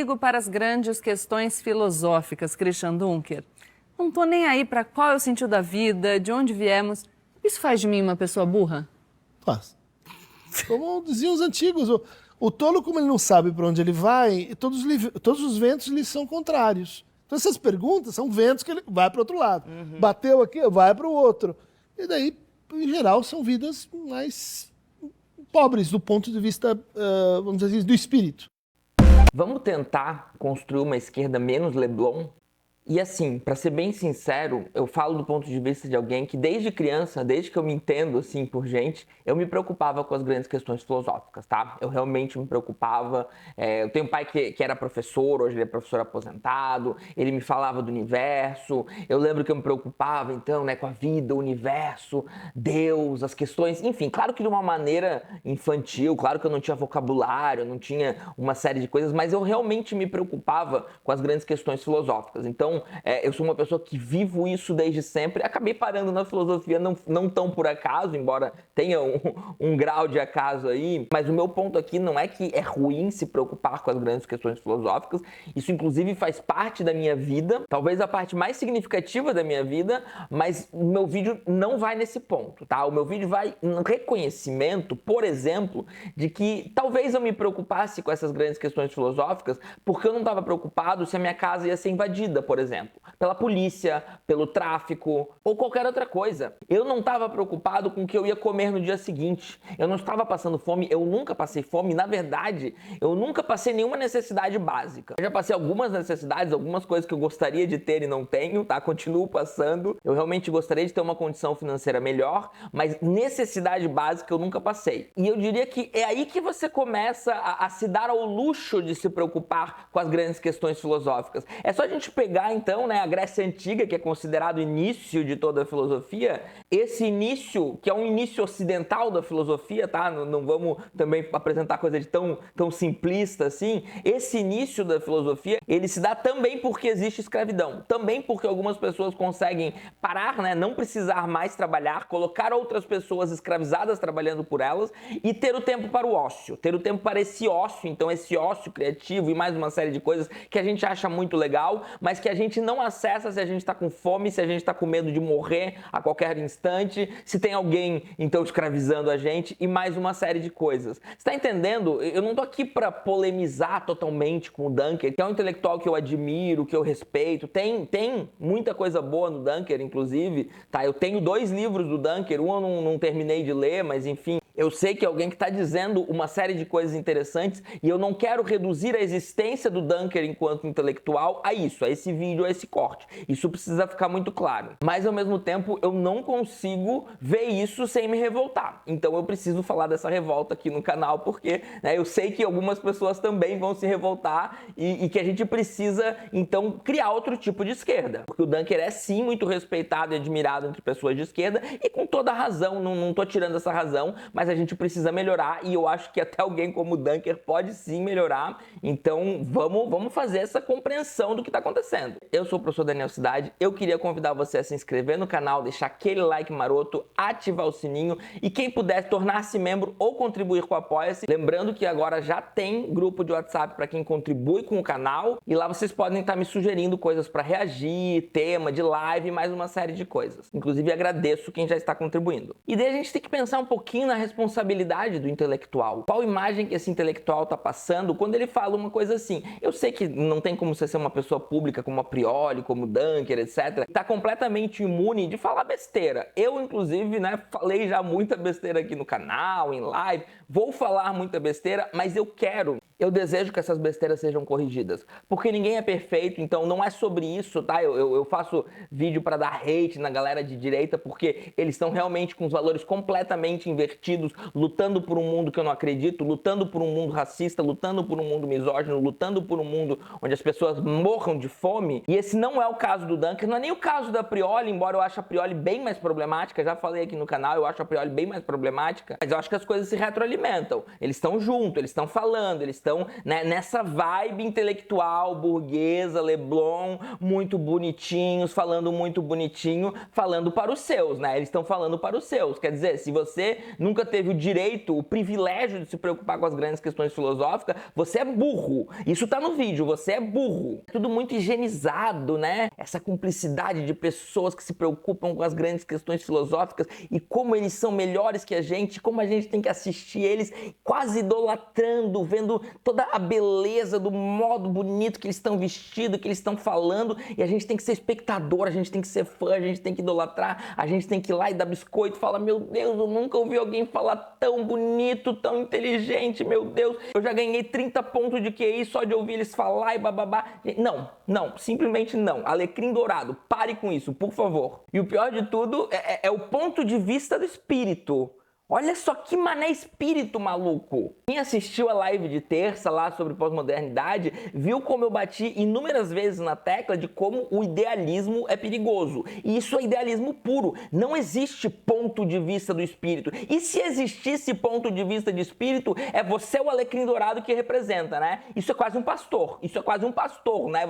ligo para as grandes questões filosóficas, Christian Dunker. Não tô nem aí para qual é o sentido da vida, de onde viemos. Isso faz de mim uma pessoa burra? Faz. Como diziam os antigos, o tolo, como ele não sabe para onde ele vai, todos os ventos lhe são contrários. Então essas perguntas são ventos que ele vai para o outro lado. Bateu aqui, vai para o outro. E daí, em geral, são vidas mais pobres do ponto de vista, vamos dizer assim, do espírito. Vamos tentar construir uma esquerda menos Leblon? E assim, para ser bem sincero, eu falo do ponto de vista de alguém que desde criança, desde que eu me entendo assim por gente, eu me preocupava com as grandes questões filosóficas, tá? Eu realmente me preocupava. Eu tenho um pai que era professor, hoje ele é professor aposentado, ele me falava do universo. Eu lembro que eu me preocupava então, né, com a vida, o universo, Deus, as questões, enfim, claro que de uma maneira infantil, claro que eu não tinha vocabulário, não tinha uma série de coisas, mas eu realmente me preocupava com as grandes questões filosóficas. Então, eu sou uma pessoa que vivo isso desde sempre. Acabei parando na filosofia não tão por acaso, embora tenha um grau de acaso aí. Mas o meu ponto aqui não é que é ruim se preocupar com as grandes questões filosóficas. Isso, inclusive, faz parte da minha vida. Talvez a parte mais significativa da minha vida. Mas o meu vídeo não vai nesse ponto, tá? O meu vídeo vai no reconhecimento, por exemplo, de que talvez eu me preocupasse com essas grandes questões filosóficas porque eu não estava preocupado se a minha casa ia ser invadida, por exemplo, pela polícia, pelo tráfico ou qualquer outra coisa. Eu não estava preocupado com o que eu ia comer no dia seguinte. Eu não estava passando fome, eu nunca passei fome. Na verdade, eu nunca passei nenhuma necessidade básica. Eu já passei algumas necessidades, algumas coisas que eu gostaria de ter e não tenho, tá? Continuo passando. Eu realmente gostaria de ter uma condição financeira melhor, mas necessidade básica eu nunca passei. E eu diria que é aí que você começa a se dar ao luxo de se preocupar com as grandes questões filosóficas. É só a gente pegar então, né, a Grécia Antiga, que é considerado o início de toda a filosofia, esse início, que é um início ocidental da filosofia, tá? Não vamos também apresentar coisa de tão simplista assim. Esse início da filosofia, ele se dá também porque existe escravidão, também porque algumas pessoas conseguem parar, né, não precisar mais trabalhar, colocar outras pessoas escravizadas trabalhando por elas e ter o tempo para o ócio, ter o tempo para esse ócio, então esse ócio criativo e mais uma série de coisas que a gente acha muito legal, mas que a gente não acessa se a gente está com fome, se a gente está com medo de morrer a qualquer instante, se tem alguém, então, escravizando a gente e mais uma série de coisas. Você está entendendo? Eu não tô aqui para polemizar totalmente com o Dunker, que é um intelectual que eu admiro, que eu respeito. Tem muita coisa boa no Dunker, inclusive, tá? Eu tenho 2 livros do Dunker, um eu não terminei de ler, mas enfim, eu sei que é alguém que está dizendo uma série de coisas interessantes e eu não quero reduzir a existência do Dunker enquanto intelectual a isso, a esse vídeo, a esse corte. Isso precisa ficar muito claro. Mas, ao mesmo tempo, eu não consigo ver isso sem me revoltar. Então, eu preciso falar dessa revolta aqui no canal, porque, né, eu sei que algumas pessoas também vão se revoltar e que a gente precisa, então, criar outro tipo de esquerda. Porque o Dunker é, sim, muito respeitado e admirado entre pessoas de esquerda e com toda a razão, não tô tirando essa razão, mas a gente precisa melhorar e eu acho que até alguém como o Dunker pode sim melhorar. Então, vamos fazer essa compreensão do que está acontecendo. Eu sou o professor Daniel Cidade, eu queria convidar você a se inscrever no canal, deixar aquele like maroto, ativar o sininho e quem puder tornar-se membro ou contribuir com o Apoia-se. Lembrando que agora já tem grupo de WhatsApp para quem contribui com o canal e lá vocês podem estar me sugerindo coisas para reagir, tema de live e mais uma série de coisas. Inclusive agradeço quem já está contribuindo. E daí a gente tem que pensar um pouquinho na responsabilidade do intelectual. Qual imagem que esse intelectual está passando quando ele fala uma coisa assim? Eu sei que não tem como você ser uma pessoa pública como a Prioli, como o Dunker, etc. Tá completamente imune de falar besteira. Eu, inclusive, né, falei já muita besteira aqui no canal, em live. Vou falar muita besteira, mas eu desejo que essas besteiras sejam corrigidas. Porque ninguém é perfeito, então não é sobre isso, tá? Eu faço vídeo para dar hate na galera de direita porque eles estão realmente com os valores completamente invertidos, lutando por um mundo que eu não acredito, lutando por um mundo racista, lutando por um mundo misógino, lutando por um mundo onde as pessoas morram de fome. E esse não é o caso do Dunker, não é nem o caso da Prioli, embora eu ache a Prioli bem mais problemática, já falei aqui no canal, eu acho a Prioli bem mais problemática, mas eu acho que as coisas se retroalimentam. Eles estão juntos, eles estão falando, eles estão, né, nessa vibe intelectual, burguesa, Leblon, muito bonitinhos, falando muito bonitinho, falando para os seus, né? Eles estão falando para os seus. Quer dizer, se você nunca teve o direito, o privilégio de se preocupar com as grandes questões filosóficas, você é burro. Isso tá no vídeo, você é burro. Tudo muito higienizado, né? Essa cumplicidade de pessoas que se preocupam com as grandes questões filosóficas e como eles são melhores que a gente, como a gente tem que assistir eles quase idolatrando, vendo toda a beleza do modo bonito que eles estão vestidos, que eles estão falando, e a gente tem que ser espectador, a gente tem que ser fã, a gente tem que idolatrar, a gente tem que ir lá e dar biscoito, falar, meu Deus, eu nunca ouvi alguém falar tão bonito, tão inteligente, meu Deus, eu já ganhei 30 pontos de QI só de ouvir eles falar e bababá. Não, simplesmente não. Alecrim Dourado, pare com isso, por favor. E o pior de tudo é o ponto de vista do espírito. Olha só que mané espírito maluco. Quem assistiu a live de terça lá sobre pós-modernidade viu como eu bati inúmeras vezes na tecla de como o idealismo é perigoso. E isso é idealismo puro. Não existe ponto de vista do espírito. E se existisse ponto de vista de espírito, é você o alecrim dourado que representa, né? Isso é quase um pastor. Isso é quase um pastor, né?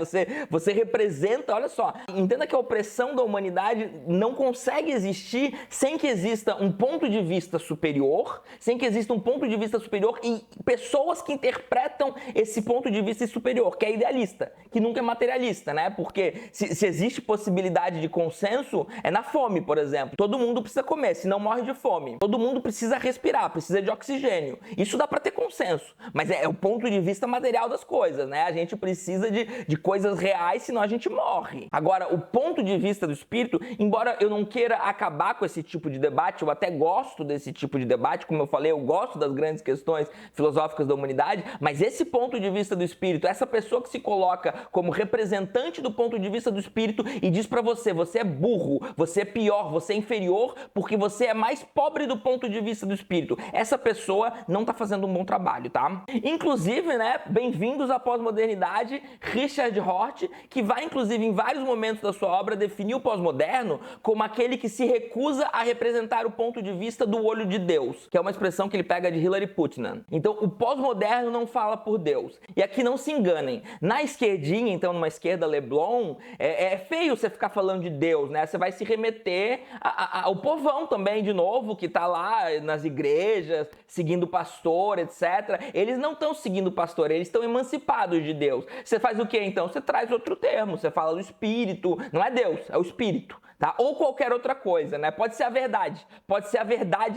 Você representa, olha só. Entenda que a opressão da humanidade não consegue existir sem que exista um ponto de vista superior, sem que exista um ponto de vista superior e pessoas que interpretam esse ponto de vista superior, que é idealista, que nunca é materialista, né? Porque se existe possibilidade de consenso, é na fome, por exemplo. Todo mundo precisa comer, senão morre de fome. Todo mundo precisa respirar, precisa de oxigênio. Isso dá pra ter consenso, mas é o ponto de vista material das coisas, né? A gente precisa de coisas reais, senão a gente morre. Agora, o ponto de vista do espírito, embora eu não queira acabar com esse tipo de debate, eu até gosto desse tipo de debate, como eu falei, eu gosto das grandes questões filosóficas da humanidade, mas esse ponto de vista do espírito, essa pessoa que se coloca como representante do ponto de vista do espírito e diz pra você, você é burro, você é pior, você é inferior, porque você é mais pobre do ponto de vista do espírito. Essa pessoa não tá fazendo um bom trabalho, tá? Inclusive, né, bem-vindos à pós-modernidade, Richard Hort, que vai, inclusive, em vários momentos da sua obra, definir o pós-moderno como aquele que se recusa a representar o ponto de vista do olho de Deus, que é uma expressão que ele pega de Hilary Putnam. Então, o pós-moderno não fala por Deus. E aqui não se enganem. Na esquerdinha, então, numa esquerda Leblon, é feio você ficar falando de Deus, né? Você vai se remeter ao povão também, de novo, que tá lá nas igrejas, seguindo o pastor, etc. Eles não estão seguindo o pastor, eles estão emancipados de Deus. Você faz o quê, então? Você traz outro termo, você fala do espírito. Não é Deus, é o espírito. Tá? Ou qualquer outra coisa, né? Pode ser a verdade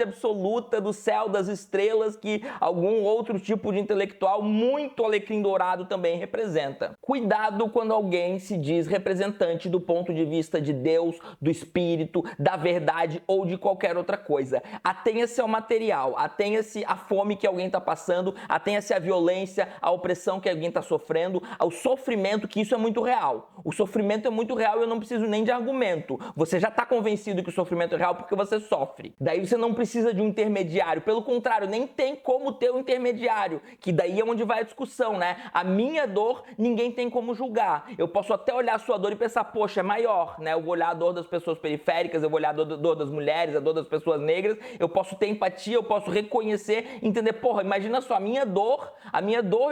absoluta do céu, das estrelas, que algum outro tipo de intelectual muito alecrim dourado também representa. Cuidado quando alguém se diz representante do ponto de vista de Deus, do espírito, da verdade ou de qualquer outra coisa. Atenha-se ao material, atenha-se à fome que alguém está passando, atenha-se à violência, à opressão que alguém está sofrendo, ao sofrimento, que isso é muito real. O sofrimento é muito real e eu não preciso nem de argumento. Você já está convencido que o sofrimento é real porque você sofre. Daí você não precisa de um intermediário. Pelo contrário, nem tem como ter um intermediário. Que daí é onde vai a discussão, né? A minha dor, ninguém tem como julgar. Eu posso até olhar a sua dor e pensar, poxa, é maior, né? Eu vou olhar a dor das pessoas periféricas, eu vou olhar a dor das mulheres, a dor das pessoas negras. Eu posso ter empatia, eu posso reconhecer, entender, porra, imagina só, a minha dor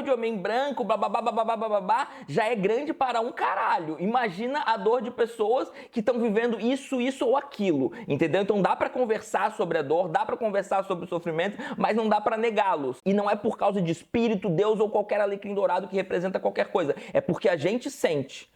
de homem branco, babá, já é grande para um caralho. Imagina a dor de pessoas que estão vivendo isso ou aquilo, entendeu? Então dá pra conversar sobre a dor, dá pra conversar sobre o sofrimento, mas não dá pra negá-los. E não é por causa de espírito, Deus ou qualquer alecrim dourado que representa qualquer coisa. É porque a gente sente,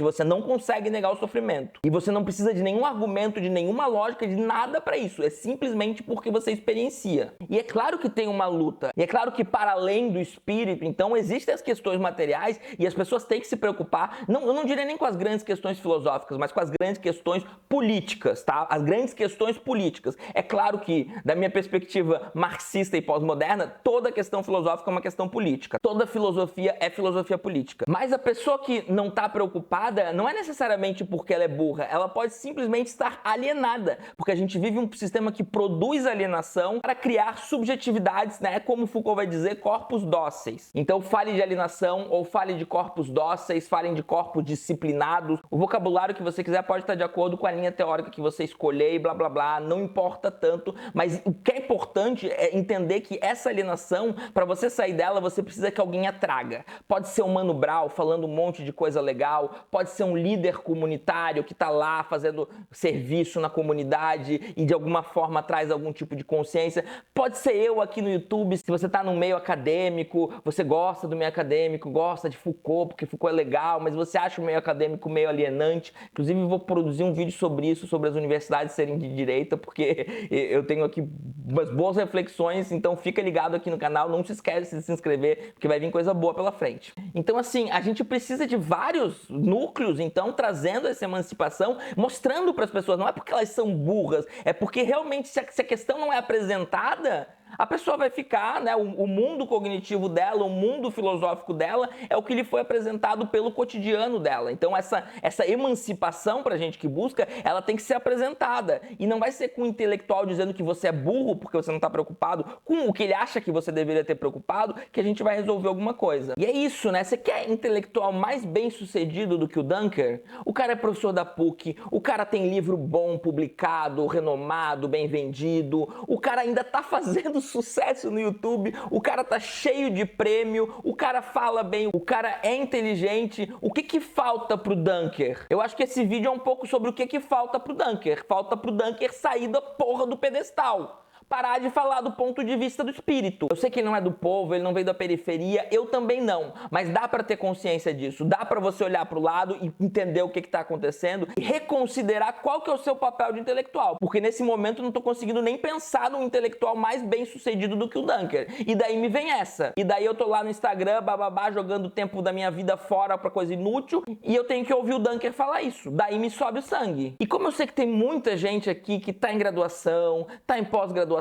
você não consegue negar o sofrimento. E você não precisa de nenhum argumento, de nenhuma lógica, de nada pra isso. É simplesmente porque você experiencia. E é claro que tem uma luta. E é claro que para além do espírito, então, existem as questões materiais e as pessoas têm que se preocupar, eu não diria nem com as grandes questões filosóficas, mas com as grandes questões políticas, tá? As grandes questões políticas. É claro que, da minha perspectiva marxista e pós-moderna, toda questão filosófica é uma questão política. Toda filosofia é filosofia política. Mas a pessoa que não está preocupada não é necessariamente porque ela é burra, ela pode simplesmente estar alienada, porque a gente vive um sistema que produz alienação para criar subjetividades, né? Como Foucault vai dizer, corpos dóceis. Então fale de alienação ou fale de corpos dóceis, falem de corpos disciplinados. O vocabulário que você quiser pode estar de acordo com a linha teórica que você escolher e blá blá blá, não importa tanto, mas o que é importante é entender que essa alienação, para você sair dela, você precisa que alguém a traga. Pode ser um Mano Brown falando um monte de coisa legal, pode ser um líder comunitário que está lá fazendo serviço na comunidade e de alguma forma traz algum tipo de consciência, pode ser eu aqui no YouTube, se você está no meio acadêmico, você gosta do meio acadêmico, gosta de Foucault, porque Foucault é legal, mas você acha o meio acadêmico meio alienante. Inclusive vou produzir um vídeo sobre isso, sobre as universidades serem de direita, porque eu tenho aqui umas boas reflexões, então fica ligado aqui no canal, não se esquece de se inscrever, porque vai vir coisa boa pela frente. Então assim, a gente precisa de vários núcleos, então, trazendo essa emancipação, mostrando para as pessoas, não é porque elas são burras, é porque realmente se a questão não é apresentada, a pessoa vai ficar, né, o mundo cognitivo dela, o mundo filosófico dela é o que lhe foi apresentado pelo cotidiano dela. Então essa emancipação pra gente que busca, ela tem que ser apresentada. E não vai ser com o intelectual dizendo que você é burro porque você não tá preocupado com o que ele acha que você deveria ter preocupado, que a gente vai resolver alguma coisa. E é isso, né? Você quer intelectual mais bem sucedido do que o Dunker? O cara é professor da PUC, o cara tem livro bom publicado, renomado, bem vendido, o cara ainda tá fazendo sucesso no YouTube, o cara tá cheio de prêmio, o cara fala bem, o cara é inteligente. O que falta pro Dunker? Eu acho que esse vídeo é um pouco sobre o que falta pro Dunker. Falta pro Dunker sair da porra do pedestal. Parar de falar do ponto de vista do espírito. Eu sei que ele não é do povo, ele não veio da periferia, eu também não, mas dá pra ter consciência disso, dá pra você olhar pro lado e entender o que tá acontecendo e reconsiderar qual que é o seu papel de intelectual, porque nesse momento eu não tô conseguindo nem pensar num intelectual mais bem sucedido do que o Dunker, e daí me vem essa, e daí eu tô lá no Instagram, bababá, jogando o tempo da minha vida fora pra coisa inútil, e eu tenho que ouvir o Dunker falar isso, daí me sobe o sangue. E como eu sei que tem muita gente aqui que tá em graduação, tá em pós-graduação,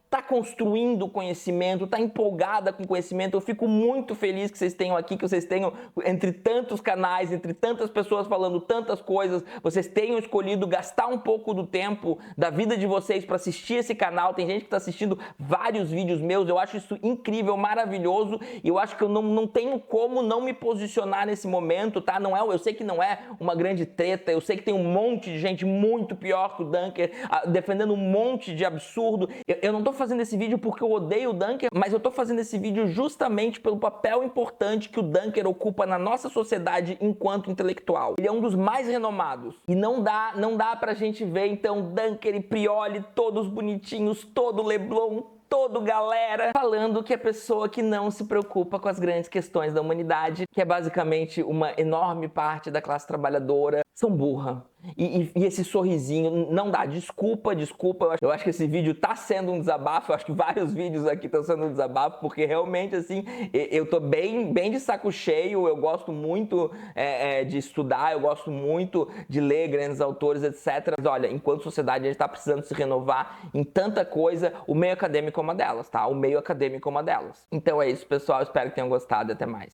tá construindo conhecimento, tá empolgada com conhecimento. Eu fico muito feliz que vocês tenham aqui, que vocês tenham, entre tantos canais, entre tantas pessoas falando tantas coisas, vocês tenham escolhido gastar um pouco do tempo da vida de vocês para assistir esse canal. Tem gente que tá assistindo vários vídeos meus, eu acho isso incrível, maravilhoso, e eu acho que eu não tenho como não me posicionar nesse momento, tá? Não é, eu sei que não é uma grande treta, eu sei que tem um monte de gente muito pior que o Dunker, defendendo um monte de absurdo. Eu não tô fazendo esse vídeo porque eu odeio o Dunker, mas eu tô fazendo esse vídeo justamente pelo papel importante que o Dunker ocupa na nossa sociedade enquanto intelectual. Ele é um dos mais renomados. E não dá pra gente ver, então, Dunker e Prioli, todos bonitinhos, todo Leblon, todo galera, falando que é pessoa que não se preocupa com as grandes questões da humanidade, que é basicamente uma enorme parte da classe trabalhadora, são burra. E esse sorrisinho não dá. Desculpa. Eu acho que esse vídeo tá sendo um desabafo. Eu acho que vários vídeos aqui estão sendo um desabafo, porque realmente, assim, eu tô bem de saco cheio. Eu gosto muito de estudar, eu gosto muito de ler grandes autores, etc. Mas olha, enquanto sociedade, a gente tá precisando se renovar em tanta coisa. O meio acadêmico é uma delas, tá? O meio acadêmico é uma delas. Então é isso, pessoal. Espero que tenham gostado e até mais.